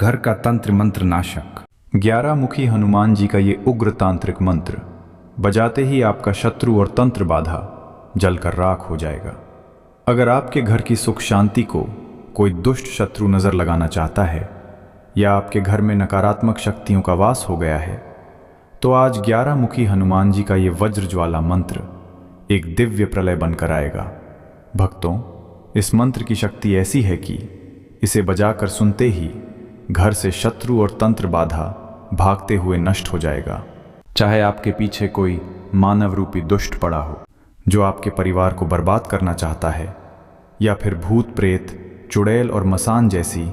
घर का तंत्र मंत्र नाशक। 11 मुखी हनुमान जी का ये उग्र तांत्रिक मंत्र बजाते ही आपका शत्रु और तंत्र बाधा जलकर राख हो जाएगा। अगर आपके घर की सुख शांति को कोई दुष्ट शत्रु नज़र लगाना चाहता है या आपके घर में नकारात्मक शक्तियों का वास हो गया है, तो आज 11 मुखी हनुमान जी का ये वज्र ज्वाला मंत्र एक दिव्य प्रलय बनकर आएगा। भक्तों, इस मंत्र की शक्ति ऐसी है कि इसे बजाकर सुनते ही घर से शत्रु और तंत्र बाधा भागते हुए नष्ट हो जाएगा। चाहे आपके पीछे कोई मानव रूपी दुष्ट पड़ा हो जो आपके परिवार को बर्बाद करना चाहता है, या फिर भूत प्रेत, चुड़ैल और मसान जैसी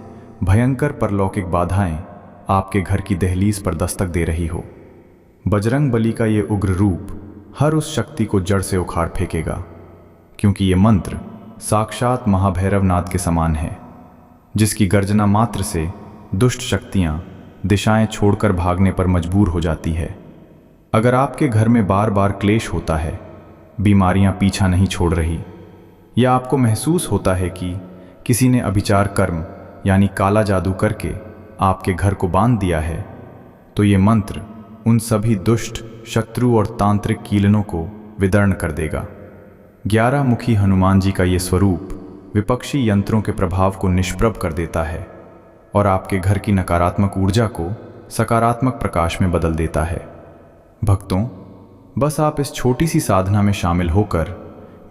भयंकर परलौकिक बाधाएं आपके घर की दहलीज पर दस्तक दे रही हो, बजरंग बली का ये उग्र रूप हर उस शक्ति को जड़ से उखाड़ फेंकेगा। क्योंकि ये मंत्र साक्षात महाभैरव नाद के समान है, जिसकी गर्जना मात्र से दुष्ट शक्तियां दिशाएं छोड़कर भागने पर मजबूर हो जाती है। अगर आपके घर में बार बार क्लेश होता है, बीमारियां पीछा नहीं छोड़ रही, या आपको महसूस होता है कि किसी ने अभिचार कर्म यानी काला जादू करके आपके घर को बांध दिया है, तो ये मंत्र उन सभी दुष्ट शत्रु और तांत्रिक कीलनों को विदर्ण कर देगा। 11 मुखी हनुमान जी का ये स्वरूप विपक्षी यंत्रों के प्रभाव को निष्प्रभ कर देता है और आपके घर की नकारात्मक ऊर्जा को सकारात्मक प्रकाश में बदल देता है। भक्तों, बस आप इस छोटी सी साधना में शामिल होकर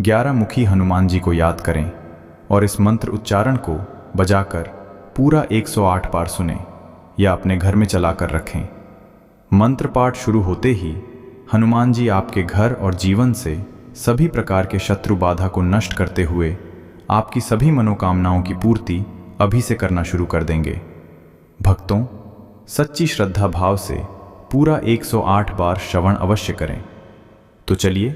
11 मुखी हनुमान जी को याद करें और इस मंत्र उच्चारण को बजाकर पूरा 108 बार सुनें या अपने घर में चलाकर रखें। मंत्र पाठ शुरू होते ही हनुमान जी आपके घर और जीवन से सभी प्रकार के शत्रु बाधा को नष्ट करते हुए आपकी सभी मनोकामनाओं की पूर्ति अभी से करना शुरू कर देंगे। भक्तों, सच्ची श्रद्धा भाव से पूरा 108 बार श्रवण अवश्य करें। तो चलिए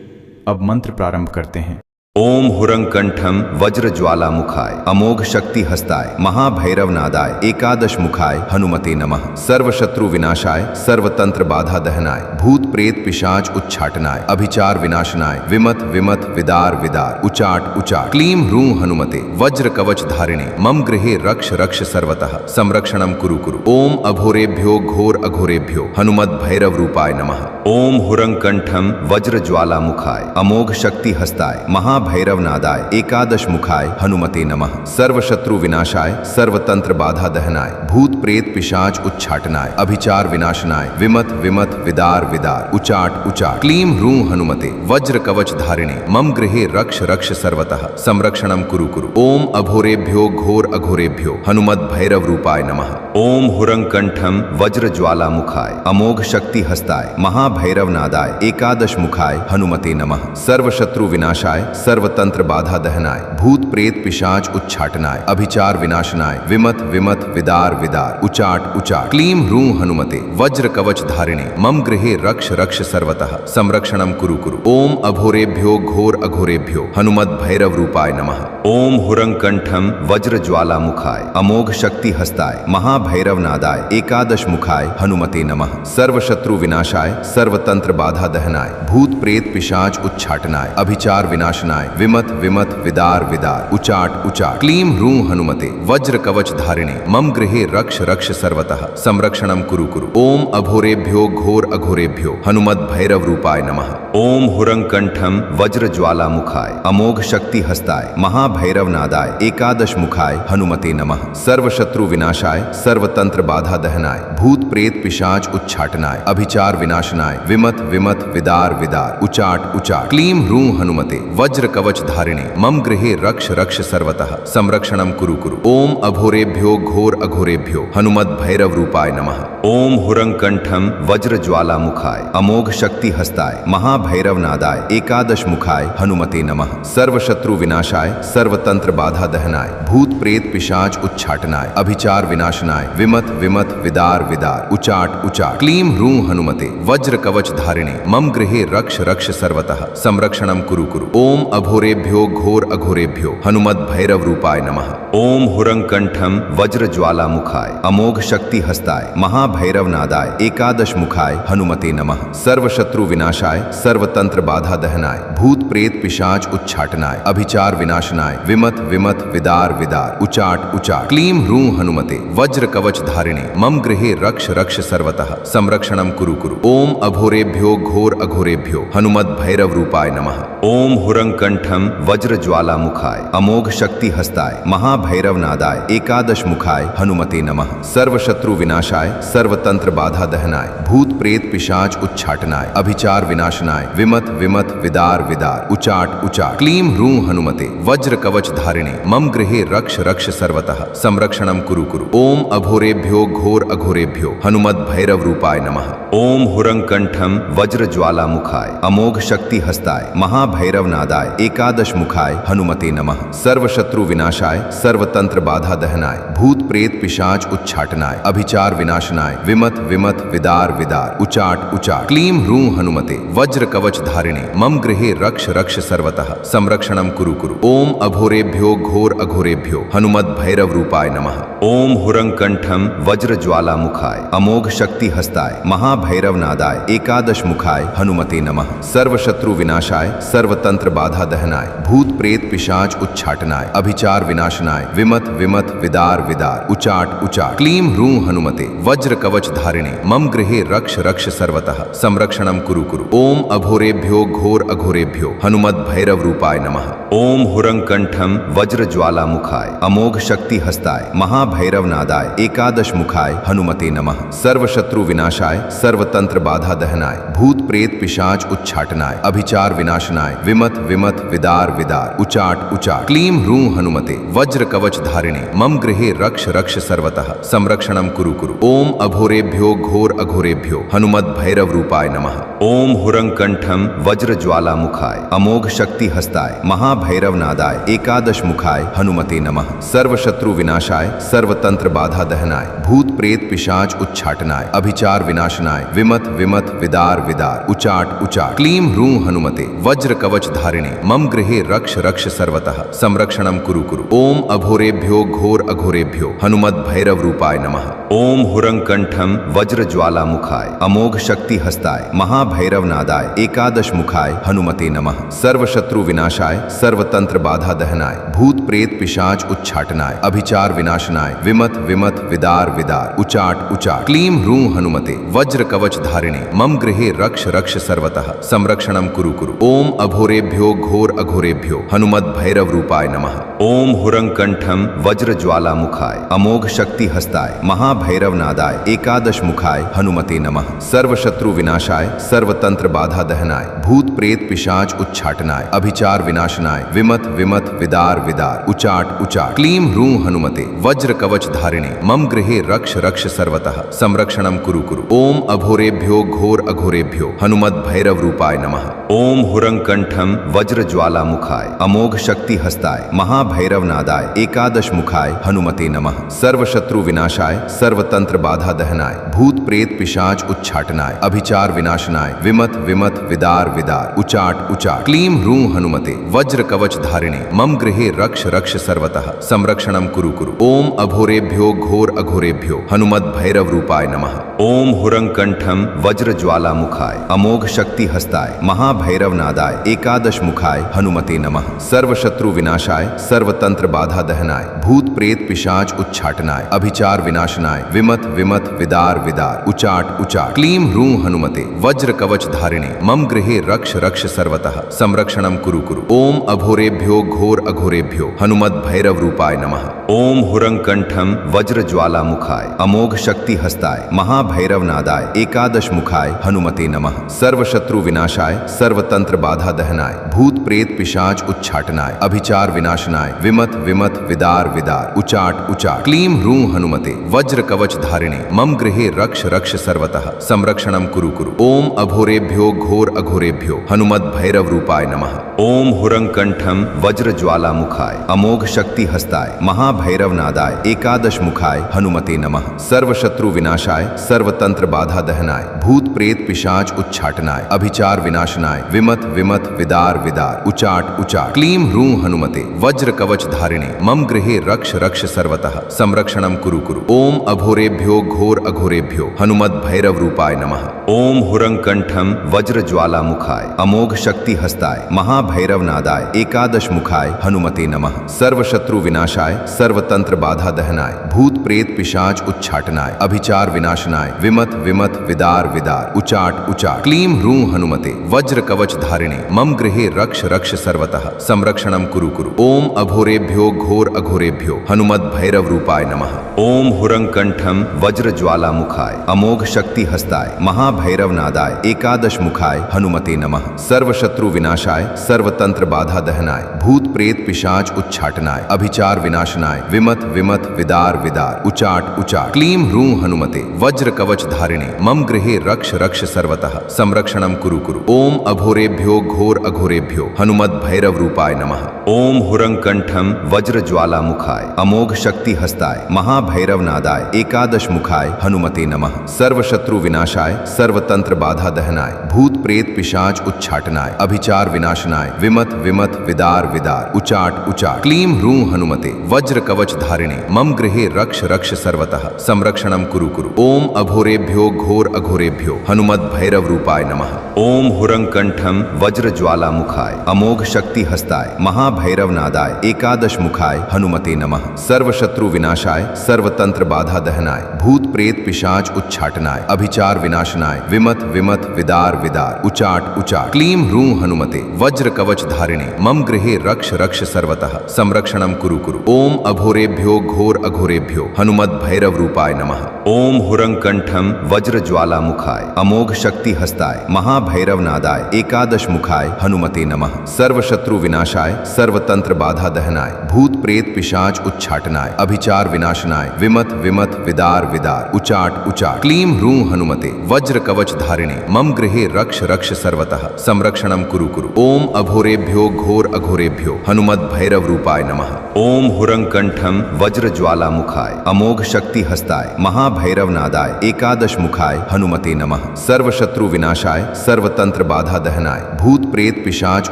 अब मंत्र प्रारंभ करते हैं। ओम हुरंकंठम वज्र ज्वाला मुखाय अमोघ शक्ति हस्ताय महाभैरव नादाय एकादश मुखाय हनुमते नमः। सर्व शत्रु विनाशाय सर्वतंत्र बाधा दहनाय भूत प्रेत पिशाच उच्चाटनाय अभिचार विनाशनाय विमत विमत विदार विदार उचाट उचाट क्लीम ह्रूं हनुमते वज्र कवच धारिणे मम गृहे रक्ष रक्ष सर्वतः संरक्षणम कुरु कुरु। ओम अघोरेभ्यो घोर अघोरेभ्यो हनुमत भैरव रूपाय नमः। ओम हुरंकंठम वज्र ज्वाला मुखाय अमोघ शक्ति हस्ताय भैरव नादाय एकादश मुखाय हनुमते नमः। सर्व शत्रु विनाशाय सर्वतंत्र बाधा दहनाय भूत प्रेत पिशाच उच्चाटनाय अभिचार विनाशनाय विमत विमत विदार विदार उचाट उचाट क्लीम ह्रूं हनुमते वज्र कवच धारिणे मम गृहे रक्ष रक्ष सर्वतः संरक्षणम कुरु कुरु। ओम अघोरेभ्यो घोर अघोरेभ्यो हनुमत भैरव रूपाय नमः। ओम हुरंकंठम वज्र ज्वाला मुखाय अमोघ शक्ति हस्ताय महाभैरव नादाय एकादश मुखाय हनुमते नमः। सर्व शत्रु विनाशाय सर्वतंत्र बाधा दहनाय भूत प्रेत पिशाच उच्चाटनाय अभिचार विनाशनाय विमत विमत विदार विदार उचाट उचाट क्लीम ह्रूं हनुमते वज्र कवच धारिणे मम गृहे रक्ष रक्ष सर्वतः संरक्षणम कुरु कुरु। ओम अघोरेभ्यो घोर अघोरेभ्यो हनुमत भैरव रूपाय नमः। ओम हुरंकंठम वज्र ज्वाला मुखाय अमोघ शक्ति हस्ताय महाभैरव नादाय एकादश मुखाय हनुमते नमः। सर्व शत्रु विनाशाय सर्वतंत्र बाधा दहनाय भूत प्रेत पिशाच उच्चाटनाय अभिचार विनाशनाय विमत विमत विदार विदार उचाट उचाट क्लीम ह्रूं हनुमते वज्र कवच धारिणे मम गृहे रक्ष रक्ष सर्वतः संरक्षणम कुरु कुरु। ओम अघोरेभ्यो घोर अघोरेभ्यो हनुमत भैरव रूपाय नमः। ओम हुरंकंठम वज्र ज्वाला मुखाय अमोघ शक्ति हस्ताय महाभैरव नादाय एकादश मुखाय हनुमते नमः। सर्व शत्रु विनाशाय सर्वतंत्र बाधा दहनाय भूत प्रेत पिशाच उच्चाटनाय अभिचार विनाशनाय विमत विमत विदार विदार उचाट उचाट क्लीम ह्रूं हनुमते वज्र कवच धारिणे मम गृहे रक्ष रक्ष सर्वतः संरक्षणम कुरु कुरु। ओम अघोरेभ्यो घोर अघोरेभ्यो हनुमत भैरव रूपाय नमः। ओम हुरंकंठम वज्र ज्वाला मुखाय अमोघ शक्ति हस्ताय महाभैरव नादाय एकादश मुखाय हनुमते नमः। सर्व शत्रु विनाशाय सर्वतंत्र बाधा दहनाय भूत प्रेत पिशाच उच्चाटनाय अभिचार विनाशनाय विमत विमत विदार विदार उचाट उचाट क्लीम ह्रूं हनुमते वज्र कवच धारिणे मम गृहे रक्ष रक्ष सर्वतः संरक्षणम कुरु कुरु। ओम अघोरेभ्यो घोर अघोरेभ्यो हनुमत भैरव रूपाय नमः। ओम हुरंकंठम वज्रज्वालामुखाय अमोघ शक्ति हस्ताय महाभैरव नादाय एकादश मुखाय हनुमते नमः। सर्वशत्रु विनाशाय सर्वतंत्र बाधा दहनाय भूत प्रेत पिशाच उच्चाटनाय अभिचार विनाशनाय विमत विमत विदार विदार उचाट उचाट क्लीं ह्रूं हनुमते वज्र कवच धारिणे मम गृहे रक्ष रक्ष सर्वतः संरक्षणम कुरु कुरु। ओम अघोरेभ्यो घोर अघोरेभ्यो हनुमद भैरव रूपाय नमः। ओम हुरंकंठम वज्रज्वालामुखाय अमोघ शक्ति हस्ताय महाभैरव नादाय एकादश मुखाय हनुमते नमः। सर्वशत्रु विनाशाय सर्वतंत्र बाधा दहनाय भूत प्रेत पिशाच उच्चाटनाय अभिचार विनाशनाय विमत विमत विदार विदार उचाट उचाट क्लीं ह्रूं हनुमते वज्र कवच धारिणे मम गृहे रक्ष रक्ष सर्वतः संरक्षणम कुरु कुरु। ओम अघोरेभ्यो घोर अघोरेभ्यो हनुमद भैरव रूपाय नमः। ओम हुरंकंठम वज्रज्वालामुखाय अमोघ शक्ति हस्ताय महाभैरव नादाय एकादश मुखाय हनुमते नमः। सर्वशत्रु विनाशाय सर्वतंत्र बाधा दहनाय भूत प्रेत पिशाच उच्चाटनाय अभिचार विनाशनाय विमत विमत विदार विदार उचाट उचाट क्लीं ह्रूं हनुमते वज्र कवच धारिणे मम गृहे रक्ष रक्ष सर्वतः संरक्षणम कुरु कुरु। ओम अघोरेभ्यो घोर अघोरेभ्यो हनुमद भैरव रूपाय नमः। ओम हुरंकंठम वज्रज्वालामुखाय अमोघ शक्ति हस्ताय महाभैरव नादाय एकादश मुखाय हनुमते नमः। सर्वशत्रु विनाशाय सर्वतंत्र बाधा दहनाय भूत प्रेत पिशाच उच्चाटनाय अभिचार विनाशनाय विमत विमत विदार विदार उचाट उचाट क्लीं ह्रूं हनुमते वज्र कवच धारिणे मम गृहे रक्ष रक्ष सर्वतः संरक्षणम कुरु कुरु। ओम अघोरेभ्यो घोर अघोरेभ्यो हनुमद भैरव रूपाय नमः। ओम हुरंकंठम वज्रज्वालामुखाय अमोघ शक्ति हस्ताय महाभैरव नादाय एकादश मुखाय हनुमते नमः। सर्वशत्रु विनाशाय सर्वतंत्र बाधा दहनाय भूत प्रेत पिशाच उच्चाटनाय अभिचार विनाशनाय विमत विमत विदार विदार उचाट उचाट क्लीं ह्रूं हनुमते वज्र कवच धारिणे मम गृहे रक्ष रक्ष सर्वतः संरक्षणम कुरु कुरु। ओम अघोरेभ्यो घोर अघोरेभ्यो हनुमद भैरव रूपाय नमः। ओम हुरंकंठम वज्रज्वालामुखाय अमोघ शक्ति हस्ताय महाभैरव नादाय एकादश मुखाय हनुमते नमः। सर्वशत्रु विनाशाय सर्वतंत्र बाधा दहनाय भूत प्रेत पिशाच उच्चाटनाय अभिचार विनाशनाय विमत विमत विदार विदार उचाट उचाट क्लीं ह्रूं हनुमते वज्र कवच धारिणे मम गृहे रक्ष रक्ष सर्वतः संरक्षणम कुरु कुरु। ओम अघोरेभ्यो घोर अघोरेभ्यो हनुमद भैरव रूपाय नमः। ओम हुरंकंठम वज्रज्वालामुखाय अमोघ शक्ति हस्ताय महाभैरव नादाय एकादश मुखाय हनुमते नमः। सर्वशत्रु विनाशाय सर्वतंत्र बाधा दहनाय भूत प्रेत पिशाच उच्चाटनाय अभिचार विनाशनाय विमत विमत विदार विदार उचाट उचाट क्लीं ह्रूं हनुमते वज्र कवच धारिणे मम गृहे रक्ष रक्ष सर्वतः संरक्षणम कुरु कुरु। ओम अघोरेभ्यो घोर अघोरेभ्यो हनुमद भैरव रूपाय नमः। ओम हुरंकंठम वज्रज्वालामुखाय अमोघ शक्ति हस्ताय महाभैरव नादाय एकादश मुखाय हनुमते नमः। सर्वशत्रु विनाशाय सर्वतंत्र बाधा दहनाय भूत प्रेत पिशाच उच्चाटनाय अभिचार विनाशनाय विमत विमत विदार विदार उचाट उचाट क्लीं ह्रूं हनुमते वज्र कवच धारिणे मम गृहे रक्ष रक्ष सर्वतः संरक्षणम कुरु कुरु। ओम अघोरेभ्यो घोर अघोरेभ्यो हनुमद भैरव रूपाय नमः। ओम हुरंकंठम वज्रज्वालामुखाय अमोघ शक्ति हस्ताय महाभैरव नादाय एकादश मुखाय हनुमते नमः। सर्वशत्रु विनाशाय सर्वतंत्र बाधा दहनाय भूत प्रेत पिशाच उच्चाटनाय अभिचार विनाशनाय विमत विमत विदार विदार उचाट उचाट क्लीं ह्रूं हनुमते वज्र कवच धारिणे मम गृहे रक्ष रक्ष सर्वतः संरक्षणम कुरु कुरु। ओम अघोरेभ्यो घोर अघोरेभ्यो हनुमद भैरव रूपाय नमः। ओम हुरंकंठम वज्रज्वालामुखाय अमोघ शक्ति हस्ताय महाभैरव नादाय एकादश मुखाय हनुमते नमः। सर्वशत्रु विनाशाय सर्वतंत्र बाधा दहनाय भूत प्रेत पिशाच उच्चाटनाय अभिचार विनाशनाय विमत विमत विदार विदार उचाट उचाट क्लीं ह्रूं हनुमते वज्र कवच धारिणे मम गृहे रक्ष रक्ष सर्वतः संरक्षणम कुरु कुरु। ओम अघोरेभ्यो घोर अघोरेभ्यो हनुमद भैरव रूपाय नमः। ओम हुरंकंठम वज्रज्वालामुखाय अमोघ शक्ति हस्ताय महाभैरव नादाय एकादश मुखाय हनुमते नमः। सर्वशत्रु विनाशाय सर्वतंत्र बाधा दहनाय भूत प्रेत पिशाच उच्चाटनाय अभिचार विनाशनाय विमत विमत विदार विदार उचाट उचाट क्लीं ह्रूं हनुमते वज्र कवच धारिणे मम गृहे रक्ष रक्ष सर्वतः संरक्षणम कुरु कुरु। ओम अघोरेभ्यो घोर अघोरेभ्यो हनुमद भैरव रूपाय नमः। ओम हुरंकंठम वज्रज्वालामुखाय अमोघ शक्ति हस्ताय महाभैरव नादाय एकादश मुखाय हनुमते नमः। सर्वशत्रु विनाशाय सर्वतंत्र बाधा दहनाय भूत भूत प्रेत पिशाच उच्चाटनाय अभिचार विनाशनाय विमत विमत विदार विदार उचाट उचाट क्लीं ह्रूं हनुमते वज्र कवच धारिणे मम गृहे रक्ष रक्ष सर्वतः संरक्षणं कुरु कुरु। ओम अघोरेभ्यो घोर अघोरेभ्यो हनुमत भैरव रूपाय नमः। ओम हुरंकंठम वज्र ज्वाला मुखाय अमोघ शक्ति हस्ताय महाभैरव नादाय एकादश मुखाय हनुमते नमः। सर्व शत्रु विनाशाय सर्वतंत्र बाधा दहनाय भूत प्रेत पिशाच उच्चाटनाय अभिचार विनाशनाय विमत विमत विदार विदार उचाट उचाट क्लीं ह्रूं हनुमते वज्र कवच धारिणे मम गृहे रक्ष रक्ष सर्वतः संरक्षणं कुरु कुरु। ओम अघोरेभ्यो घोर अघोरेभ्यो हनुमत भैरव रूपाय नमः। ओम हुरंकंठम वज्र ज्वाला मुखाय अमोघ शक्ति हस्ताय महाभैरव नादाय एकादश मुखाय हनुमते नमः। सर्व शत्रु विनाशाय सर्वतंत्र बाधा दहनाय भूत प्रेत पिशाच उच्चाटनाय अभिचार विनाशनाय विमत विमत विदार विदार उचाट उचाट क्लीं ह्रूं हनुमते वज्र कवच धारिणे मम गृहे रक्ष रक्ष सर्वतः संरक्षणं कुरु कुरु। ओम अघोरेभ्यो घोर अघोरेभ्यो हनुमत भैरव रूपाय नमः। ओम हुरंकंठम वज्र ज्वाला मुखाय अमोघ शक्ति हस्ताय महाभैरव नादाय एकादश मुखाय हनुमते नमः। सर्व शत्रु विनाशाय सर्वतंत्र बाधा दहनाय भूत प्रेत पिशाच उच्चाटनाय अभिचार विनाशनाय विमत विमत विदार विदार उचाट उचाट क्लीं ह्रूं हनुमते वज्र कवच धारिणे मम गृहे रक्ष रक्ष सर्वतः संरक्षणं कुरु कुरु। ओम अघोरेभ्यो घोर अघोरेभ्यो हनुमत भैरव रूपाय नमः। ओम हुरंकंठम वज्र ज्वाला मुखाय अमोघ शक्ति हस्ताय महाभैरव नादाय एकादश मुखाय हनुमते नमः। सर्व शत्रु विनाशाय सर्वतंत्र बाधा दहनाय भूत प्रेत पिशाच उच्चाटनाय अभिचार विनाशनाय विमत विमत विदार विदार उचाट उचाट क्लीं ह्रूं हनुमते वज्र कवच धारिणे मम गृहे रक्ष रक्ष सर्वतः संरक्षणं कुरु कुरु। ओम अघोरेभ्यो घोर अघोरेभ्यो हनुमत भैरव रूपाय नमः। ओम हुरंकंठम वज्र ज्वाला मुखाय अमोघ शक्ति हस्ताय महाभैरव नादाय एकादश मुखाय हनुमते नमः। सर्व शत्रु विनाशाय सर्वतंत्र बाधा दहनाय भूत प्रेत पिशाच उच्चाटनाय अभिचार विनाशनाय विमत विमत विदार विदार उचाट उचाट क्लीं ह्रूं हनुमते वज्र कवच धारिणे मम गृहे रक्ष रक्ष सर्वतः संरक्षणं कुरु कुरु। ओम अघोरेभ्यो घोर अघोरेभ्यो हनुमत भैरव रूपाय नमः। ओम हुरंकंठम वज्र ज्वाला मुखाय अमोघ शक्ति हस्ताय महाभैरव नादाय एकादश मुखाय हनुमते नमः। सर्व शत्रु विनाशाय सर्वतंत्र बाधा दहनाय भूत प्रेत पिशाच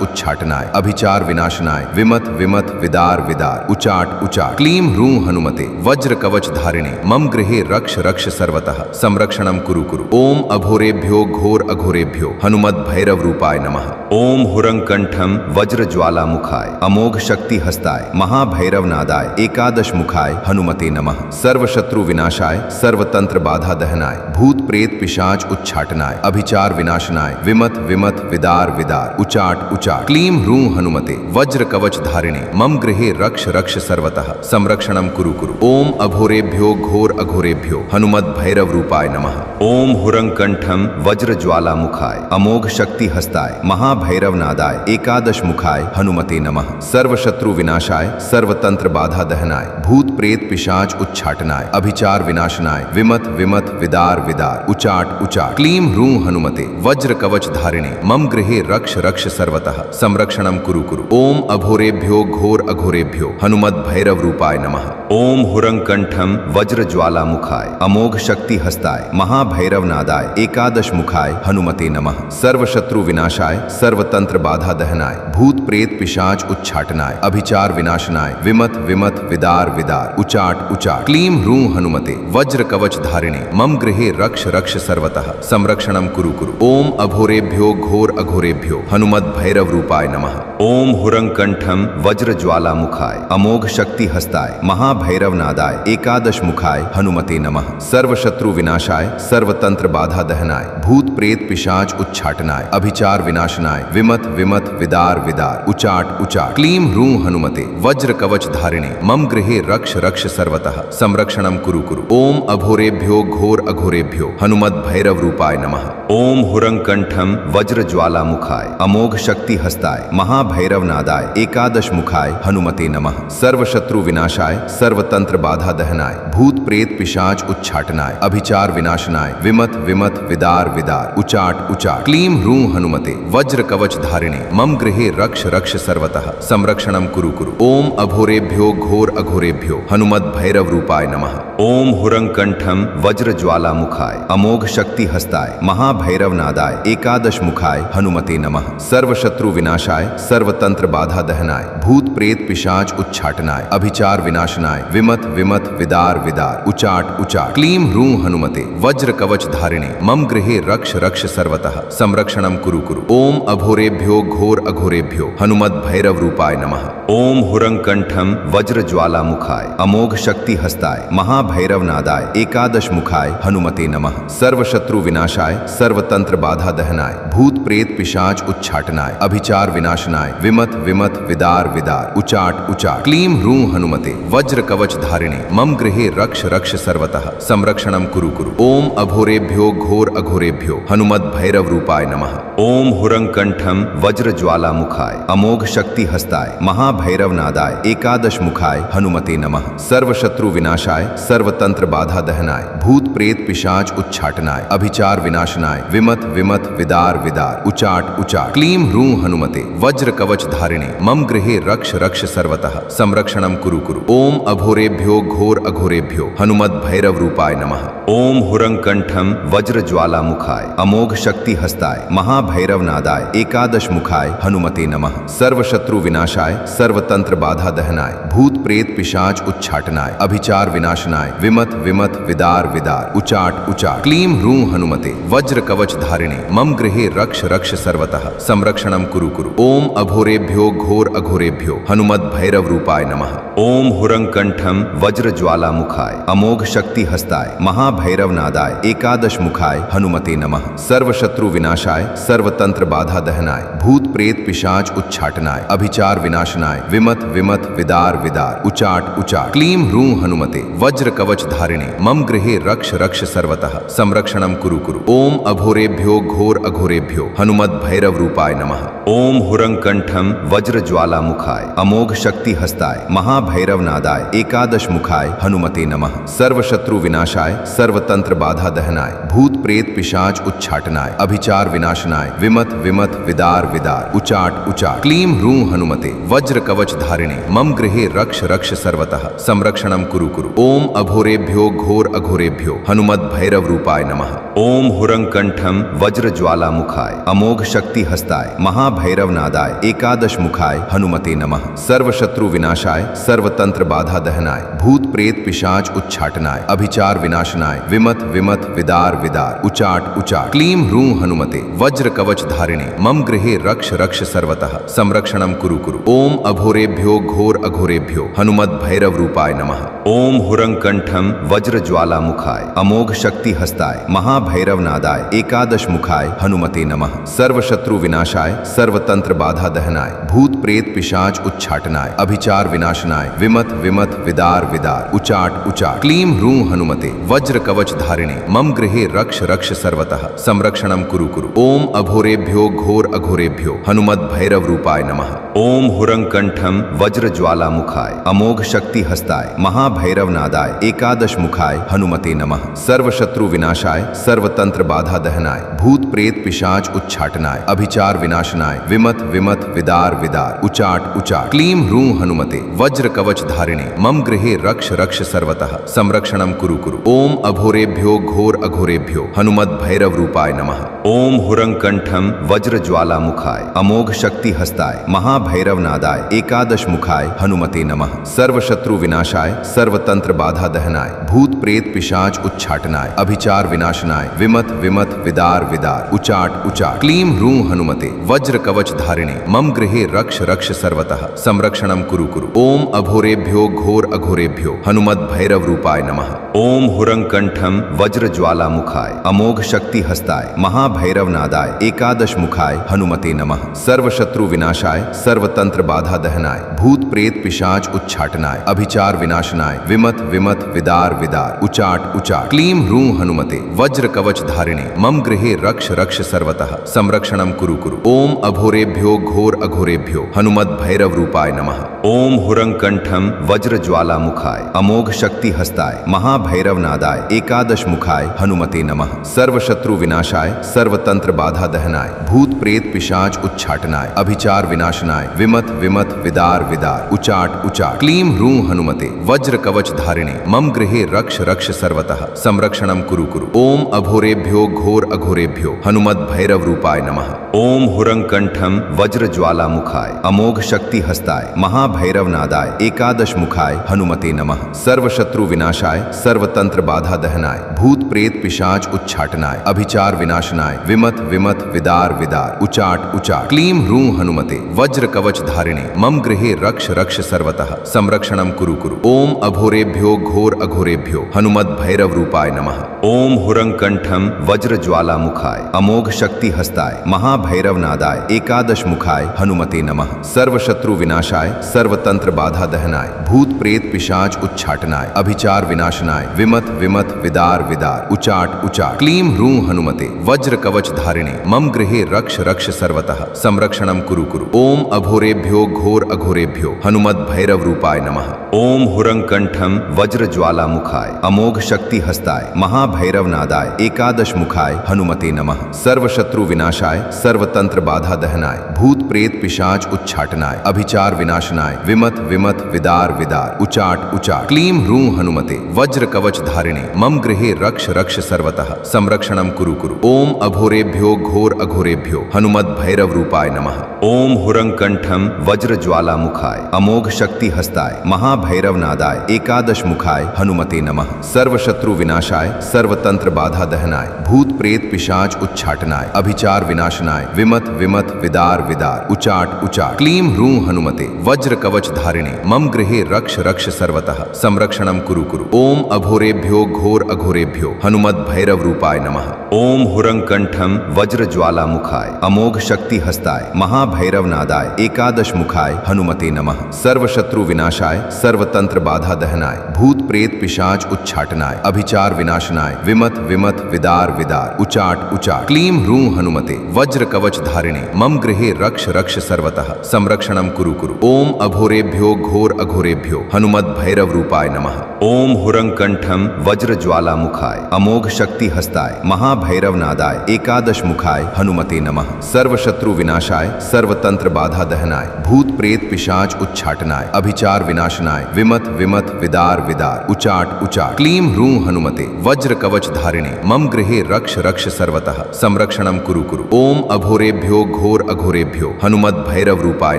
उच्चाटनाय अभिचार विनाशनाय विमत विमत विदार विदार उचाट उचाट क्लीं ह्रूं हनुमते वज्र कवच धारिणे मम गृहे रक्ष रक्ष सर्वतः संरक्षणं कुरु कुरु। ओम अघोरेभ्यो घोर अघोरेभ्यो हनुमत भैरव रूपाय नमः। ओम हुरंकंठम वज्र ज्वाला मुखाय अमोघ शक्ति हस्ताय महाभैरव नादाय एकादश मुखाय हनुमते नमः। सर्व शत्रु विनाशाय सर्वतंत्र बाधा दहनाय भूत प्रेत पिशाच उच्चाटनाय अभिचार विनाशनाय विमत विमत विदार विदार उचाट उचाट क्लीं ह्रूं हनुमते वज्र कवच धारिणे मम गृहे रक्ष रक्ष सर्वतः संरक्षणं कुरु कुरु। ओम अघोरेभ्यो घोर अघोरेभ्यो हनुमत भैरव रूपाय नमः। ओम हुरंकंठम वज्र ज्वाला मुखाय अमोघ शक्ति हस्ताय महाभैरव नादाय एकादश मुखाय हनुमते नमः। सर्व शत्रु विनाशाय सर्वतंत्र बाधा दहनाय भूत प्रेत पिशाच उच्चाटनाय अभिचार विनाशनाय विमत विमत विदार विदार उचाट उचाट क्लीं ह्रूं हनुमते वज्र कवच धारिणे मम गृहे रक्ष रक्ष सर्वतः संरक्षणं कुरु कुरु। ओम अघोरेभ्यो घोर अघोरेभ्यो हनुमत भैरव रूपाय नमः। ओम हुरंकंठम वज्र ज्वाला मुखाय अमोघ शक्ति हस्ताय महाभैरव नादाय एकादश मुखाय हनुमते नमः। सर्व शत्रु विनाशाय सर्वतंत्र बाधा दहनाय भूत प्रेत पिशाच उच्चाटनाय अभिचार विनाशनाय विमत विमत विदार विदार उचाट उचाट क्लीं ह्रूं हनुमते वज्र कवच धारिणे मम गृहे रक्ष रक्ष सर्वतः संरक्षणं कुरु कुरु। ओम अघोरेभ्यो घोर अघोरेभ्यो हनुमत भैरव रूपाय नमः। ओम हुरंकंठम वज्र ज्वाला मुखाय अमोघ शक्ति हस्ताय महाभैरव नादाय एकादश मुखाय हनुमते नमः। सर्व शत्रु विनाशाय सर्वतंत्र बाधा दहनाय भूत प्रेत पिशाच उच्चाटनाय अभिचार विनाशनाय विमत विमत विदार विदार उचाट उचाट क्लीं ह्रूं हनुमते वज्र कवच धारिणे मम गृहे रक्ष रक्ष सर्वतः संरक्षणं कुरु कुरु। ओम अघोरेभ्यो घोर अघोरेभ्यो हनुमत भैरव रूपाय नमः। ओम हुरंकंठम वज्र ज्वाला मुखाय अमोघ शक्ति हस्ताय महाभैरव नादाय एकादश मुखाय हनुमते नमः। सर्व शत्रु विनाशाय सर्वतंत्र बाधा दहनाय भूत प्रेत पिशाच उच्चाटनाय अभिचार विनाशनाय विमत विमत विदार विदार उचाट उचाट क्लीं ह्रूं हनुमते वज्र कवच धारिणे मम गृहे रक्ष रक्ष सर्वतः संरक्षणं कुरु कुरु। ओम अघोरेभ्यो घोर अघोरेभ्यो हनुमत भैरव रूपाय नमः। ओम हुरंकंठम वज्रज्वालामुखाय अमोघ शक्ति हस्ताय महाभैरव नादाय एकादश मुखाय हनुमते नमः। सर्वशत्रु विनाशाय सर्वतंत्र बाधा दहनाय भूत प्रेत पिशाच उच्चाटनाय अभिचार विनाशनाय विमत विमत विदार विदार उचाट उचाट क्लीं ह्रूं हनुमते वज्र कवच धारिणे मम गृहे रक्ष रक्ष सर्वतः संरक्षणं कुरु कुरु। ओम अघोरेभ्यो घोर अघोरेभ्यो हनुमद भैरव रूपाय नमः। ओम हुरंकंठम वज्रज्वालामुखाय अमोघ शक्ति हस्ताय महाभैरव नादाय एकादश मुखाय हनुमते नमः। सर्वशत्रु विनाशाय सर्वतंत्र बाधा दहनाय भूत प्रेत पिशाच उच्चाटनाय अभिचार विनाशनाय विमत विमत विदार विदार उचाट उचाट क्लीं ह्रूं हनुमते वज्र कवच धारिणे मम गृहे रक्ष रक्ष सर्वतः संरक्षणं कुरु कुरु। ओम अघोरेभ्यो घोर अघोरेभ्यो हनुमद भैरव रूपाय नमः। ओम हुरंकंठम वज्रज्वालामुखाय अमोघ शक्ति हस्ताय महाभैरव नादाय एकादश मुखाय हनुमते नमः। सर्वशत्रु विनाशाय सर्वतंत्र बाधा दहनाय भूत प्रेत पिशाच उच्चाटनाय अभिचार विनाशनाय विमत विमत विदार विदार उचाट उचाट क्लीं ह्रूं हनुमते वज्र कवच धारिणे मम गृहे रक्ष रक्ष सर्वतः संरक्षणं कुरु कुरु। ओम अघोरेभ्यो घोर अघोरेभ्यो हनुमद भैरव रूपाय नमः। ओम हुरंकंठम वज्रज्वालामुखाय अमोघ शक्ति हस्ताय महाभैरव नादाय एकादश मुखाय हनुमते नमः। सर्वशत्रु विनाशाय सर्वतंत्र बाधा दहनाय भूत प्रेत पिशाच उच्चाटनाय अभिचार विनाशनाय विमत विमत विदार विदार उचाट उचाट क्लीं ह्रूं हनुमते वज्र कवच धारिणे मम गृहे रक्ष रक्ष सर्वतः संरक्षणं कुरु कुरु। ओम अघोरेभ्यो घोर अघोरेभ्यो हनुमद भैरव रूपाय नमः। ओम हुरंकंठम वज्रज्वालामुखाय अमोघ शक्ति हस्ताय महाभैरव नादाय एकादश मुखाय हनुमते नमः। सर्वशत्रु विनाशाय सर्वतंत्र बाधा दहनाय भूत प्रेत पिशाच उच्चाटनाय अभिचार विनाशनाय विमत विमत विदार विदार उचाट उचाट क्लीं ह्रूं हनुमते वज्र कवच धारिणे मम गृहे रक्ष रक्ष सर्वतः संरक्षणं कुरु कुरु। ओम अघोरेभ्यो घोर अघोरेभ्यो हनुमद भैरव रूपाय नमः। ओम हुरंकंठम वज्रज्वालामुखाय अमोघ शक्ति हस्ताय महाभैरव नादाय एकादश मुखाय हनुमते नमः। सर्वशत्रु विनाशाय सर्वतंत्र बाधा दहनाय भूत प्रेत पिशाच उच्चाटनाय अभिचार विनाशनाय विमत विमत विदार विदार उचाट उचाट क्लीं ह्रूं हनुमते वज्र कवच धारिणे मम गृहे रक्ष रक्ष सर्वतः संरक्षणं कुरु कुरु। ओम अघोरेभ्यो घोर अघोरेभ्यो हनुमद भैरव रूपाय नमः। ओम हुरंकंठम वज्रज्वालामुखाय अमोघ शक्ति हस्ताय महाभैरव नादाय एकादश मुखाय हनुमते नमः। सर्वशत्रु विनाशाय सर्वतंत्र बाधा दहनाय भूत प्रेत पिशाच उच्चाटनाय अभिचार विनाशनाय विमत विमत विदार विदार उचाट उचाट क्लीं ह्रूं हनुमते वज्र कवच धारिणे मम गृहे रक्ष रक्ष सर्वतः संरक्षणं कुरु कुरु। ओम अघोरेभ्यो घोर अघोरेभ्यो हनुमद भैरव रूपाय नमः। ओम हुरंकंठम वज्रज्वालामुखाय अमोघ शक्ति हस्ताय महाभैरव नादाय एकादश मुखाय हनुमते नमः। सर्वशत्रु विनाशाय सर्वतंत्र बाधा दहनाय भूत प्रेत पिशाच उच्चाटनाय अभिचार विनाशनाय विमत विमत विदार विदार उचाट उचाट क्लीं ह्रूं हनुमते वज्र कवच धारिणे मम गृहे रक्ष रक्ष सर्वतः संरक्षणं कुरु कुरु। ओम अघोरेभ्यो घोर अघोरेभ्यो हनुमद भैरव रूपाय नमः। ओम हुरंकंठम वज्रज्वालामुखाय अमोघ शक्ति हस्ताय महाभैरव नादाय एकादश मुखाय हनुमते नमः। सर्वशत्रु विनाशाय सर्वतंत्र बाधा दहनाय भूत प्रेत पिशाच उच्चाटनाय अभिचार विनाशनाय विमत विमत विदार विदार उचाट उचाट क्लीं ह्रूं हनुमते वज्र कवच धारिणे मम गृहे रक्ष रक्ष सर्वतः संरक्षणं कुरु कुरु। ओम अघोरेभ्यो घोर अघोरेभ्यो हनुमद भैरव रूपाय नमः। ओम हुरंकंठम वज्रज्वालामुखाय अमोघ शक्ति हस्ताय महाभैरव नादाय एकादश मुखाय हनुमते नमः। सर्वशत्रु विनाशाय सर्वतंत्र बाधा दहनाय भूत प्रेत पिशाच उच्चाटनाय अभिचार विनाशनाय विमत विमत विदार विदार उचाट उचाट क्लीं ह्रूं हनुमते वज्र कवच धारिणे मम गृहे रक्ष रक्ष सर्वतः संरक्षणं कुरु कुरु। ओम अघोरेभ्यो घोर अघोरेभ्यो हनुमद भैरव रूपाय नमः। ओम हुरंकंठम वज्रज्वालामुखाय अमोघ शक्ति हस्ताय महाभैरव नादाय एकादश मुखाय हनुमते नमः। सर्वशत्रु विनाशाय सर्वतंत्र बाधा दहनाय भूत प्रेत पिशाच उच्चाटनाय अभिचार विनाशनाय विमत विमत विदार विदार उचाट उचाट क्लीं ह्रूं हनुमते वज्र कवच धारिणे मम गृहे रक्ष रक्ष सर्वतः संरक्षणं कुरु कुरु। ओम अघोरेभ्यो घोर अघोरेभ्यो हनुमद भैरव रूपाय नमः। ओम हुरंकंठम वज्रज्वालामुखाय अमोघ शक्ति हस्ताय महाभैरव नादाय एकादश मुखाय हनुमते नमः। सर्वशत्रु विनाशाय सर्वतंत्र बाधा दहनाय भूत प्रेत पिशाच उच्चाटनाय अभिचार विनाशनाय विमत विमत विदार विदार विदार उचाट उचाट क्लीं ह्रूं हनुमते वज्र कवच धारिणे मम गृहे रक्ष रक्ष सर्वतः संरक्षणं कुरु कुरु। ओम अघोरेभ्यो घोर अघोरेभ्यो हनुमद भैरव रूपाय नमः। ओम हुरंकंठम वज्र ज्वाला मुखाय अमोघ शक्ति हस्ताय महाभैरव नादाय एकादश मुखाय हनुमते नमः। सर्व शत्रु विनाशाय सर्वतंत्र बाधा दहनाय भूत प्रेत पिशाच उच्चाटनाय अभिचार विनाशनाय विमत विमत विदार विदार उचाट उचाट क्लीं ह्रूं हनुमते वज्र कवच धारिणे मम गृहे रक्ष रक्ष सर्वतः संरक्षणं कुरु कुरु। ओम अघोरेभ्यो घोर अघोरेभ्यो हनुमद भैरव रूपाय नमः। ओम हुरंकंठम वज्र ज्वाला मुखाय अमोघ शक्ति हस्ताय महाभैरव नादाय एकादश मुखाय हनुमते नमः। सर्व शत्रु विनाशाय सर्वतंत्र बाधा दहनाय भूत प्रेत पिशाच उच्चाटनाय अभिचार विनाशनाय विमत विमत विदार विदार उचाट उचाट क्लीं ह्रूं हनुमते वज्र कवच धारिणे मम गृहे रक्ष रक्ष सर्वतः संरक्षणं कुरु कुरु। ओम अघोरेभ्यो घोर अघोरेभ्यो हनुमद भैरव रूपाय नमः। ओम हुरंकंठम वज्र ज्वाला मुखाय अमोघ शक्ति हस्ताय महाभैरव नादाय एकादश मुखाय हनुमते नमः। सर्व शत्रु विनाशाय सर्वतंत्र बाधा दहनाय भूत प्रेत पिशाच उच्चाटनाय अभिचार विनाशनाय विमत विमत विदार विदार उचाट उचाट क्लीं ह्रूं हनुमते वज्र कवच धारिणे मम गृहे रक्ष रक्ष सर्वतः संरक्षणं कुरु कुरु। ओम अघोरेभ्यो घोर अघोरेभ्यो हनुमद भैरव रूपाय नमः। ओम हुरंकंठम वज्र ज्वाला मुखाय अमोघ शक्ति हस्ताय महाभैरव नादाय एकादश मुखाय हनुमते नमः। सर्व शत्रु विनाशाय सर्वतंत्र बाधा दहनाय भूत प्रेत पिशाच उच्चाटनाय अभिचार विनाशनाय विमत विमत विदार विदार उचाट उचाट क्लीं ह्रूं हनुमते वज्र कवच धारिणे मम गृहे रक्ष रक्ष सर्वतः संरक्षणं कुरु कुरु। ओम अघोरेभ्यो घोर अघोरेभ्यो हनुमद भैरव रूपाय नमः। ओम हुरंकंठम वज्र ज्वाला मुखाय अमोघ शक्ति हस्ताय महाभैरव नादाय एकादश मुखाय हनुमते नमः। सर्व शत्रु विनाशाय सर्वतंत्र बाधा दहनाय भूत प्रेत पिशाच उच्चाटनाय अभिचार विनाशनाय विमत विमत विदार विदार उचाट उचाट क्लीं ह्रूं हनुमते वज्र कवच धारिणे मम गृहे रक्ष रक्ष सर्वतः संरक्षणं कुरु कुरु। ओम अघोरेभ्यो घोर अघोरेभ्यो हनुमद भैरव रूपाय नमः। ओम हुरंकंठम वज्र ज्वाला मुखाय अमोघ शक्ति हस्ताय महाभैरव नादाय एकादश मुखाय हनुमते नमः। सर्व शत्रु विनाशाय सर्वतंत्र बाधा दहनाय भूत प्रेत पिशाच उच्चाटनाय अभिचार विनाशनाय विमत विमत विदार विदार उचाट उचाट क्लीं ह्रूं हनुमते वज्र कवच धारिणे मम गृहे रक्ष रक्ष सर्वतः संरक्षणं कुरु कुरु। ओम अघोरेभ्यो घोर अघोरेभ्यो हनुमद भैरव रूपाय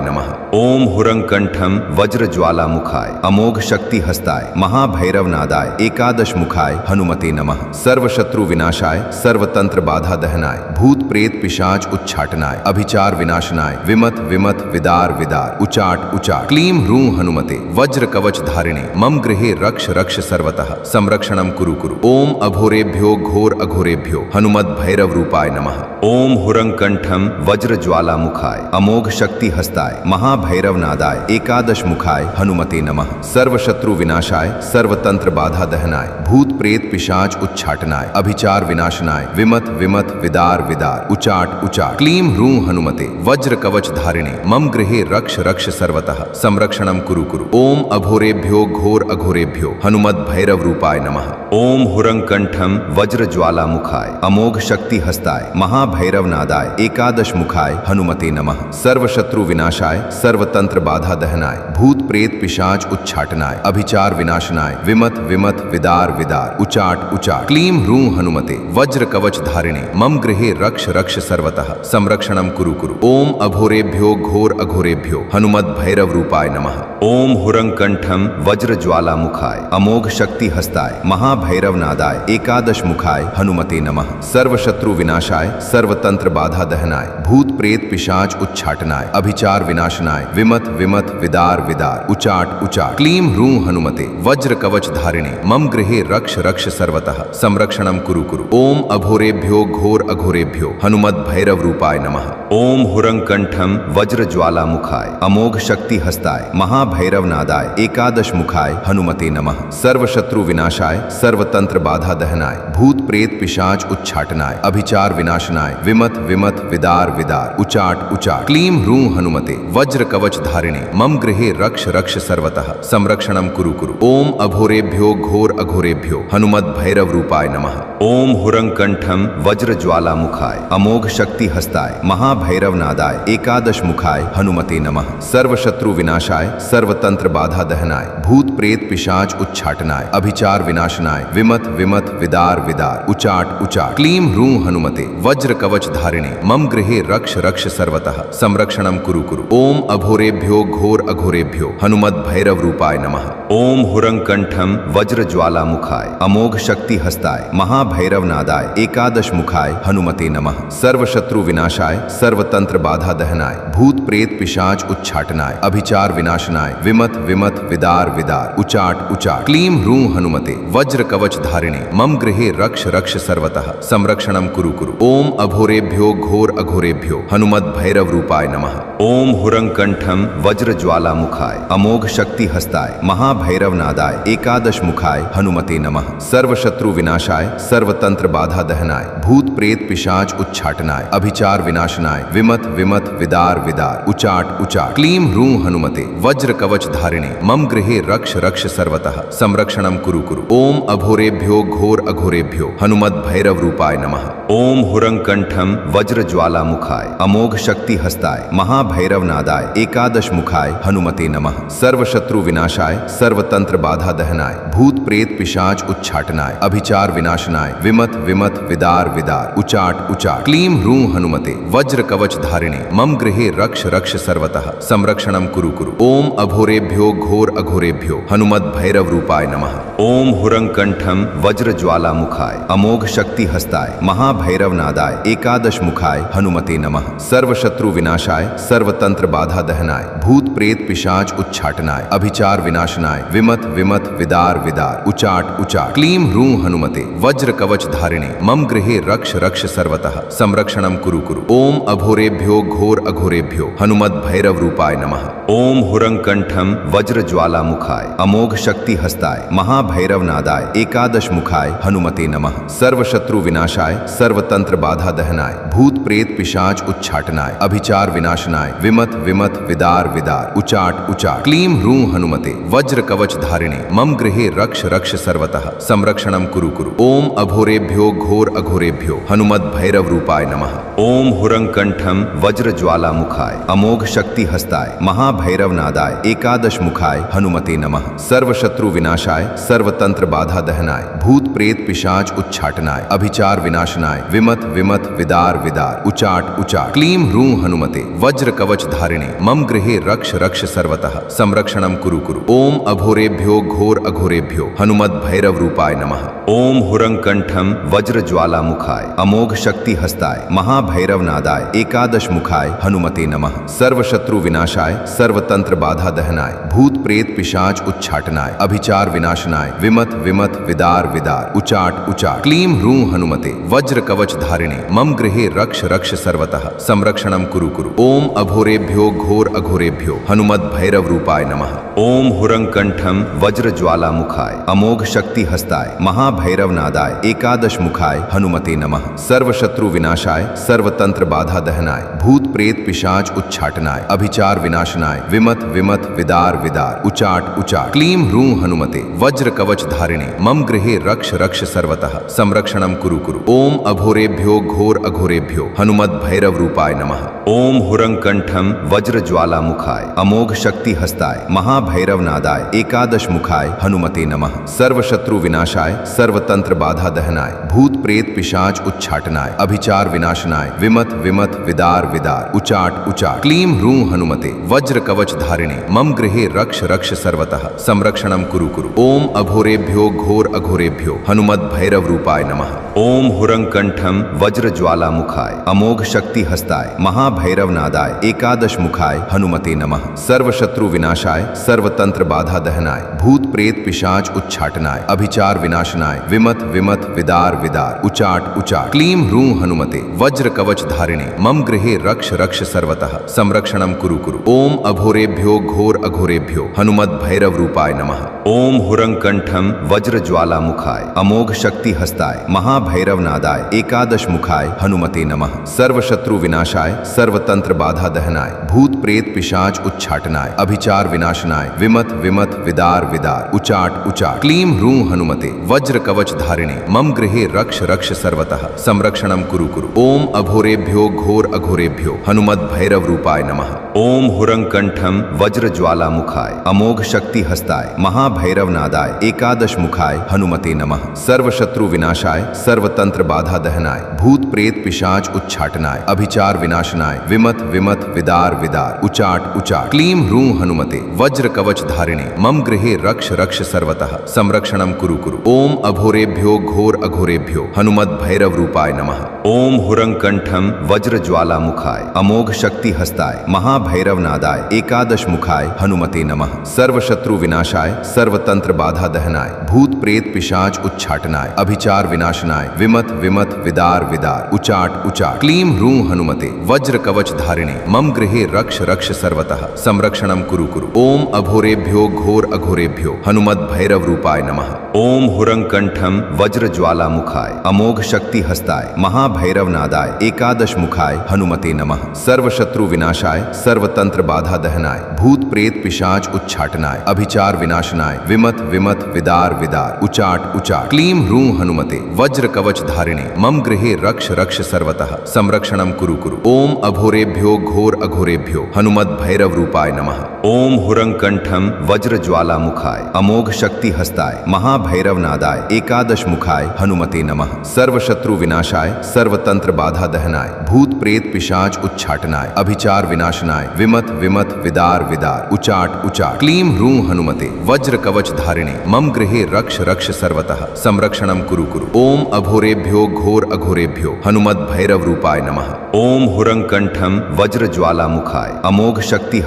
नमः। ओम हुरंकंठम वज्र ज्वाला मुखाय अमोघ शक्ति हस्ताय महाभैरव नादाय एकादश मुखाय हनुमते नमः। सर्व शत्रु विनाशाय सर्वतंत्र बाधा दहनाय भूत प्रेत पिशाच उच्चाटनाय अभिचार विनाशनाय विमत विमत विदार विदार उचाट उचाट क्लीं ह्रूं हनुमते वज्र कवच धारिणे मम गृहे रक्ष रक्ष सर्वतः संरक्षणं कुरु कुरु। ओम अघोरेभ्यो घोर अघोरेभ्यो हनुमद भैरव रूपाय नमः। ओम हुरंकंठम वज्र ज्वाला मुखाय अमोघ शक्ति हस्ताय महाभैरव नादाय एकादश मुखाय हनुमते नमः। सर्व शत्रु विनाशाय सर्वतंत्र बाधा दहनाय भूत प्रेत पिशाच उच्चाटनाय अभिचार विनाशनाय विमत विमत विदार विदार उचाट उचाट क्लीं ह्रूं हनुमते वज्र कवच धारिणे मम गृहे रक्ष रक्ष सर्वतः संरक्षणं कुरु कुरु। ओम अघोरेभ्यो घोर अघोरेभ्यो हनुमद भैरव रूपाय नमः। ओम हुरंकंठम वज्र ज्वाला मुखाय अमोघ शक्ति हस्ताय महाभैरव नादाय एकादश मुखाय हनुमते नमः। सर्व शत्रु विनाशाय सर्वतंत्र बाधा दहनाय भूत प्रेत पिशाच उच्चाटनाय अभिचार विनाशनाय विमत विमत विदार विदार उचाट उचाट क्लीं ह्रूं हनुमते वज्र कवच धारिणे मम गृहे रक्ष रक्ष सर्वतः संरक्षणं कुरु कुरु। ओम अघोरेभ्यो घोर अघोरेभ्यो हनुमद भैरव रूपाय नमः। ओम हुरंकंठम वज्र ज्वाला मुखाय अमोघ शक्ति हस्ताय महाभैरव नादाय एकादश मुखाय हनुमते नमः। सर्व शत्रु विनाशाय सर्वतंत्र बाधा दहनाय भूत प्रेत पिशाच उच्चाटनाय अभिचार विनाशनाय विमत विमत विदार विदार उचाट उचाट क्लीं ह्रूं हनुमते वज्र कवच धारिणे मम गृहे रक्ष रक्ष सर्वतः संरक्षणं कुरु कुरु। ओम अघोरेभ्यो घोर अघोरेभ्यो हनुमद भैरव रूपाय नमः। ओम हुरंकंठम वज्र ज्वाला मुखाय अमोघ शक्ति हस्ताय महाभैरव नादाय एकादश मुखाय हनुमते नमः। सर्व शत्रु विनाशाय सर्वतंत्र बाधा दहनाय भूत प्रेत पिशाच उच्चाटनाय अभिचार विनाशनाय विमत विमत विदार विदार उचाट उचाट क्लीं ह्रूं हनुमते वज्र कवच धारिणे मम गृहे रक्ष रक्ष सर्वतः संरक्षणं कुरु कुरु। ओम अघोरेभ्यो घोर अघोरेभ्यो हनुमत भैरव रूपाय नमः। ओम हुरंकंठम वज्र ज्वाला मुखाय अमोघ शक्ति हस्ताय महाभैरव नादाय एकादश मुखाय हनुमते नमः। सर्व शत्रु विनाशाय सर्वतंत्र बाधा दहनाय भूत प्रेत पिशाच उच्चाटनाय अभिचार विनाशनाय विमत विमत विदार विदार उचाट उचाट क्लीं ह्रूं हनुमते वज्र कवच धारिणे मम गृहे रक्ष रक्ष सर्वतः संरक्षणं कुरु कुरु। ओम अघोरेभ्यो घोर अघोरेभ्यो हनुमत भैरव रूपाय नमः। ओम हुरंकंठम वज्र ज्वाला मुखाय अमोघ शक्ति हस्ताय महाभैरव नादाय एकादश मुखाय हनुमते नमः। सर्व शत्रु विनाशाय सर्वतंत्र बाधा दहनाय भूत प्रेत पिशाच उच्चाटनाय अभिचार विनाशनाय विमत विमत विदार विदार उचाट उचाट क्लीं ह्रूं हनुमते वज्र कवच धारिणे मम गृहे रक्ष रक्ष सर्वतः संरक्षणं कुरु कुरु। ओम अघोरेभ्यो घोर अघोरेभ्यो हनुमत भैरव रूपाय नमः। ओम हुरंकंठम वज्र ज्वाला मुखाय अमोघ शक्ति हस्ताय महाभैरव नादाय एकादश मुखाय हनुमते नमः। सर्व शत्रु विनाशाय सर्वतंत्र बाधा दहनाय भूत प्रेत पिशाच उच्चाटनाय अभिचार विनाशनाय विमत विमत विदार विदार उचाट उचाट क्लीं ह्रूं हनुमते वज्र कवच धारिणे मम गृहे रक्ष रक्ष सर्वतः संरक्षणं कुरु कुरु। ओम अघोरेभ्यो घोर अघोरेभ्यो हनुमत भैरव रूपाय नमः। ओम हुरंकंठम वज्र ज्वाला मुखाय अमोघ शक्ति हस्ताय महाभैरव नादाय एकादश मुखाय हनुमते नमः। सर्व शत्रु विनाशाय सर्वतंत्र बाधा दहनाय भूत प्रेत पिशाच उच्चाटनाय अभिचार विनाशनाय विमत विमत विदार विदार उचाट उचाट क्लीं ह्रूं हनुमते वज्र कवच धारिणे मम गृहे रक्ष रक्ष सर्वतः संरक्षणं कुरु कुरु। ओम अघोरेभ्यो घोर अघोरेभ्यो हनुमत भैरव रूपाय नमः। ओम हुरंकंठम वज्र ज्वाला मुखाय अमोघ शक्ति हस्ताय महाभैरव नादाय एकादश मुखाय हनुमते नमः। सर्व शत्रु विनाशाय सर्वतंत्र बाधा दहनाय भूत प्रेत पिशाच उच्चाटनाय अभिचार विनाशनाय विमत विमत विदार विदार उचाट उचाट क्लीं ह्रूं हनुमते वज्र कवच धारिणे मम गृहे रक्ष रक्ष सर्वतः संरक्षणं कुरु कुरु। ओम अघोरेभ्यो घोर अघोरेभ्यो हनुमत भैरव रूपाय नमः। ओम हुरंकंठम वज्र ज्वाला मुखाय अमोघ शक्ति हस्ताय महाभैरव नादाय एकादश मुखाय हनुमते नमः। सर्व शत्रु विनाशाय सर्वतंत्र बाधा दहनाय भूत प्रेत पिशाच उच्चाटनाय अभिचार विनाशनाय विमत विमत विदार विदार उचाट उचाट क्लीं ह्रूं हनुमते वज्र कवच धारिणे मम गृहे रक्ष रक्ष सर्वतः संरक्षणं कुरु कुरु। ओम अघोरेभ्यो घोर अघोरेभ्यो हनुमत भैरव रूपाय नमः। ओम हुरंकंठम वज्र ज्वाला मुखाय अमोघ शक्ति हस्ताय महाभैरव नादाय एकादश मुखाय हनुमते नमः। सर्व शत्रु विनाशाय सर्वतंत्र बाधा दहनाय भूत प्रेत पिशाच उच्चाटनाय अभिचार विनाशनाय विमत विमत विदार विदार उचाट उचाट क्लीं ह्रूं हनुमते वज्र कवच धारिणे मम गृहे रक्ष रक्ष सर्वतः संरक्षणं कुरु कुरु। ओम अघोरेभ्यो घोर अघोरेभ्यो हनुमत भैरव रूपाय नमः। ओम हुरंकंठम वज्र ज्वाला मुखाय अमोघ शक्ति हस्ताय महाभैरव नादाय एकादश मुखाय हनुमते नमः। सर्व शत्रु विनाशाय सर्वतंत्र बाधा दहनाय भूत प्रेत पिशाच उच्चाटनाय अभिचार विनाशनाय विमत विमत विदार विदार उचाट उचाट क्लीं ह्रूं हनुमते वज्र कवच धारिणे मम गृहे रक्ष रक्ष सर्वतः संरक्षणं कुरु कुरु। ओम अघोरेभ्यो घोर अघोरेभ्यो हनुमत भैरव रूपाय नमः। ओम हुरंकंठम वज्र ज्वाला मुखाय अमोघ शक्ति हस्ताय महाभैरव नादाय एकादश मुखाय हनुमते नमः। सर्व शत्रु विनाशाय सर्वतंत्र बाधा दहनाय भूत प्रेत पिशाच उच्चाटनाय अभिचार विनाशनाय विमत विमत विदार विदार उचाट उचाट क्लीं ह्रूं हनुमते वज्र कवच धारिणे मम गृहे रक्ष रक्ष सर्वतः संरक्षणं कुरु कुरु। ओम अघोरेभ्यो घोर अघोरेभ्यो हनुमत भैरव रूपाय नमः। ओम हुरंकंठम वज्र ज्वाला मुखाय अमोघ शक्ति हस्ताय महाभैरव नादाय एकादश मुखाय हनुमते नमः। सर्व शत्रु विनाशाय सर्वतंत्र बाधा दहनाय भूत प्रेत पिशाच उच्चाटनाय अभिचार विनाशनाय विमत विमत विदार विदार उचाट उचाट क्लीं ह्रूं हनुमते वज्र कवच धारिणे मम गृहे रक्ष रक्ष सर्वतः संरक्षणं कुरु कुरु। ओम अघोरेभ्यो घोर अघोरेभ्यो हनुमत भैरव रूपाय नमः। ओम हुरंकंठम वज्र ज्वाला मुखाय अमोघ शक्ति हस्ताय महाभैरव नादाय एकादश मुखाय हनुमते नमः। सर्व शत्रु विनाशाय सर्वतंत्र बाधा दहनाय भूत भूत प्रेत पिशाच उच्चाटनाय अभिचार विनाशनाय विमत विमत विदार विदार उचाट उचाट क्लीं ह्रूं हनुमते वज्र कवच धारिणे मम गृहे रक्ष रक्ष सर्वतः संरक्षणं कुरु कुरु। ओम अघोरेभ्यो घोर अघोरेभ्यो हनुमत भैरव रूपाय नमः। ओम हुरंकंठम वज्र ज्वाला मुखाय अमोघ शक्ति हस्ताय महाभैरव नादाय एकादश मुखाय हनुमते नमः। सर्व शत्रु विनाशाय सर्वतंत्र बाधा दहनाय भूत प्रेत पिशाच उच्चाटनाय अभिचार विनाशनाय विमत विमत विदार विदार उचाट उचाट क्लीं ह्रूं हनुमते वज्र कवच धारिणे मम गृहे रक्ष रक्ष सर्वतः संरक्षणं कुरु कुरु। ओम अघोरेभ्यो घोर अघोरेभ्यो हनुमत भैरव रूपाय नमः। ओम हुरंकंठम वज्र ज्वाला मुखाय अमोघ शक्ति हस्ताय महाभैरव नादाय एकादश मुखाय हनुमते नमः। सर्व शत्रु विनाशाय सर्वतंत्र बाधा दहनाय भूत प्रेत पिशाच उच्चाटनाय अभिचार विनाशनाय विमत विमत विदार विदार उचाट उचाट क्लीं ह्रूं हनुमते वज्र कवच धारिणे मम गृहे रक्ष रक्ष सर्वतः संरक्षणं कुरु कुरु। ओम अघोरेभ्यो घोर अघोरेभ्यो हनुमत भैरव रूपाय नमः। ओम हुरंकंठम वज्र ज्वाला मुखाय अमोघ शक्ति हस्ताय महाभैरव नादाय एकादश मुखाय हनुमते नमः। सर्व शत्रु विनाशाय सर्वतंत्र बाधा दहनाय भूत प्रेत पिशाच उच्चाटनाय अभिचार विनाशनाय विमत विमत विदार विदार उचाट उचाट क्लीं ह्रूं हनुमते वज्र कवच धारिणे मम गृहे रक्ष रक्ष सर्वतः संरक्षणं कुरु कुरु। ओम अघोरेभ्यो घोर अघोरेभ्यो हनुमत भैरव रूपाय नमः। ओम हुरंकंठम वज्र ज्वाला मुखाय अमोघ शक्ति हस्ताय महाभैरव नादाय एकादश मुखाय हनुमते नमः। सर्व शत्रु विनाशाय सर्वतंत्र बाधा दहनाय भूत प्रेत पिशाच उच्चाटनाय अभिचार विनाशनाय विमत विमत विदार विदार उचाट उचाट क्लीं ह्रूं हनुमते वज्र कवच धारिणे मम गृहे रक्ष रक्ष सर्वतः संरक्षणं कुरु कुरु। ओम अघोरेभ्यो घोर अघोरेभ्यो हनुमत भैरव रूपाय नमः। ओम हुरंकंठम वज्र ज्वाला मुखाय अमोघ शक्ति हस्ताय महाभैरव नादाय एकादश मुखाय हनुमते नमः। सर्व शत्रु विनाशाय सर्वतंत्र बाधा दहनाय भूत प्रेत पिशाच उच्चाटनाय अभिचार विनाशनाय विमत विमत विदार विदार उचाट उचाट क्लीं ह्रूं हनुमते वज्र कवच धारिणे मम गृहे रक्ष रक्ष सर्वतः संरक्षणं कुरु कुरु। ओम अघोरेभ्यो घोर अघोरेभ्यो हनुमत भैरव रूपाय नमः। ओम हुरंकंठम वज्र ज्वाला मुखाय अमोघ शक्ति